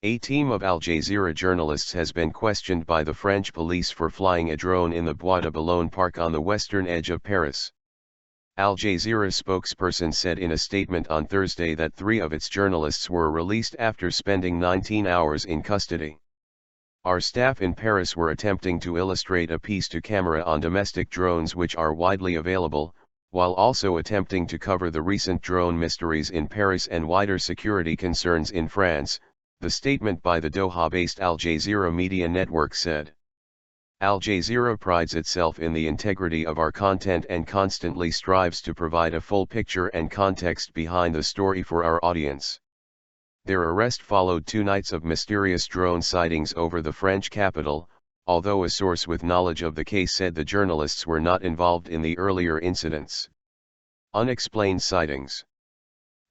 A team of Al Jazeera journalists has been questioned by the French police for flying a drone in the Bois de Boulogne park on the western edge of Paris. Al Jazeera's spokesperson said in a statement on Thursday that 3 of its journalists were released after spending 19 hours in custody. Our staff in Paris were attempting to illustrate a piece to camera on domestic drones which are widely available, while also attempting to cover the recent drone mysteries in Paris and wider security concerns in France, the statement by the Doha-based Al Jazeera media network said. Al Jazeera prides itself in the integrity of our content and constantly strives to provide a full picture and context behind the story for our audience. Their arrest followed 2 nights of mysterious drone sightings over the French capital, although a source with knowledge of the case said the journalists were not involved in the earlier incidents. Unexplained sightings.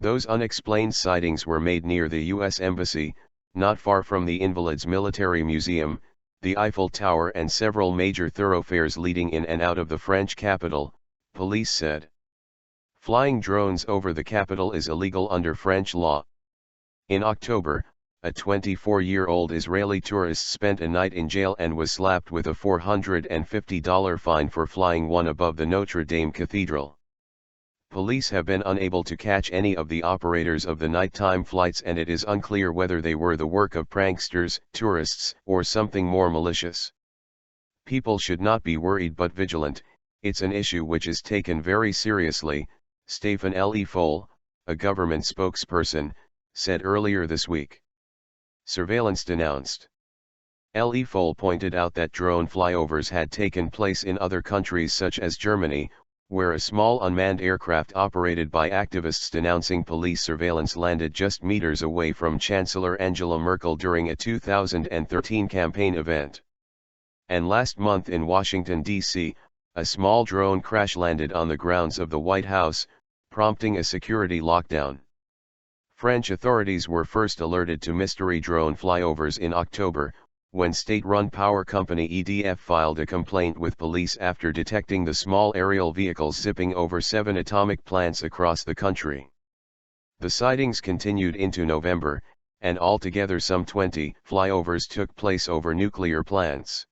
Those unexplained sightings were made near the U.S. Embassy, not far from the Invalids Military Museum, the Eiffel Tower and several major thoroughfares leading in and out of the French capital, police said. Flying drones over the capital is illegal under French law. In October, a 24-year-old Israeli tourist spent a night in jail and was slapped with a $450 fine for flying one above the Notre Dame Cathedral. Police have been unable to catch any of the operators of the nighttime flights, and it is unclear whether they were the work of pranksters, tourists, or something more malicious. People should not be worried but vigilant. It's an issue which is taken very seriously, Stéphane Le Foll, a government spokesperson, said earlier this week. Surveillance denounced. Le Foll pointed out that drone flyovers had taken place in other countries such as Germany, where a small unmanned aircraft operated by activists denouncing police surveillance landed just meters away from Chancellor Angela Merkel during a 2013 campaign event. And last month in Washington, D.C., a small drone crash landed on the grounds of the White House, prompting a security lockdown. French authorities were first alerted to mystery drone flyovers in October, when state-run power company EDF filed a complaint with police after detecting the small aerial vehicles zipping over 7 atomic plants across the country. The sightings continued into November, and altogether some 20 flyovers took place over nuclear plants.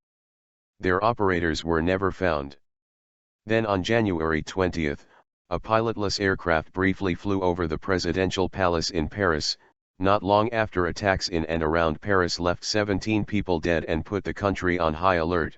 Their operators were never found. Then on January 20, a pilotless aircraft briefly flew over the presidential palace in Paris, not long after attacks in and around Paris left 17 people dead and put the country on high alert.